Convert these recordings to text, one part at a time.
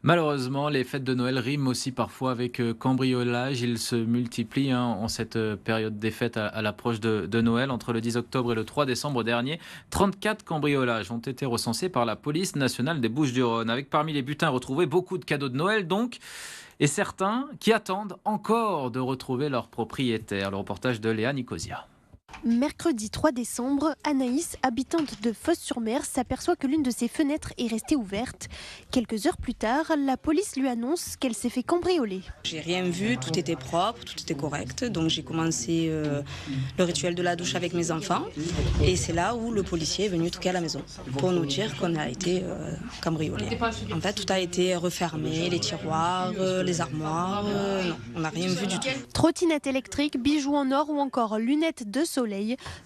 Malheureusement, les fêtes de Noël riment aussi parfois avec cambriolage. Ils se multiplient en cette période des fêtes à l'approche de Noël. Entre le 10 octobre et le 3 décembre dernier, 34 cambriolages ont été recensés par la police nationale des Bouches-du-Rhône. Avec parmi les butins retrouvés, beaucoup de cadeaux de Noël donc, et certains qui attendent encore de retrouver leur propriétaire. Le reportage de Léa Nicosia. Mercredi 3 décembre, Anaïs, habitante de Fos-sur-Mer, s'aperçoit que l'une de ses fenêtres est restée ouverte. Quelques heures plus tard, la police lui annonce qu'elle s'est fait cambrioler. J'ai rien vu, tout était propre, tout était correct. Donc j'ai commencé le rituel de la douche avec mes enfants. Et c'est là où le policier est venu toquer à la maison pour nous dire qu'on a été cambriolé. En fait, tout a été refermé, les tiroirs, les armoires. Non, on n'a rien vu du tout. Trottinette électrique, bijoux en or ou encore lunettes de soleil.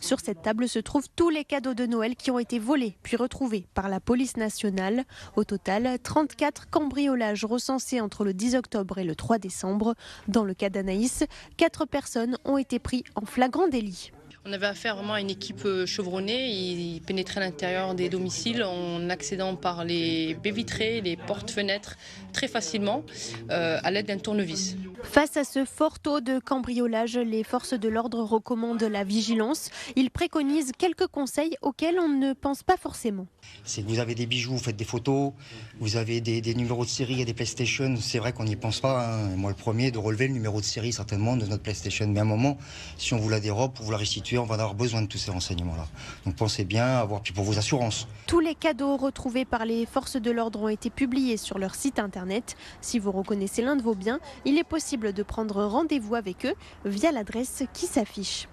Sur cette table se trouvent tous les cadeaux de Noël qui ont été volés puis retrouvés par la police nationale. Au total, 34 cambriolages recensés entre le 10 octobre et le 3 décembre. Dans le cas d'Anaïs, 4 personnes ont été prises en flagrant délit. On avait affaire vraiment à une équipe chevronnée. Ils pénétraient à l'intérieur des domiciles en accédant par les baies vitrées, les portes-fenêtres très facilement à l'aide d'un tournevis. Face à ce fort taux de cambriolage, les forces de l'ordre recommandent la vigilance. Ils préconisent quelques conseils auxquels on ne pense pas forcément. C'est que vous avez des bijoux, vous faites des photos, vous avez des numéros de série et des PlayStation. C'est vrai qu'on n'y pense pas, hein. Moi le premier, de relever le numéro de série certainement de notre PlayStation. Mais à un moment, si on vous la dérobe, pour vous la restituer, on va en avoir besoin de tous ces renseignements-là. Donc pensez bien à avoir, puis pour vos assurances. Tous les cadeaux retrouvés par les forces de l'ordre ont été publiés sur leur site internet. Si vous reconnaissez l'un de vos biens, il est possible de prendre rendez-vous avec eux via l'adresse qui s'affiche.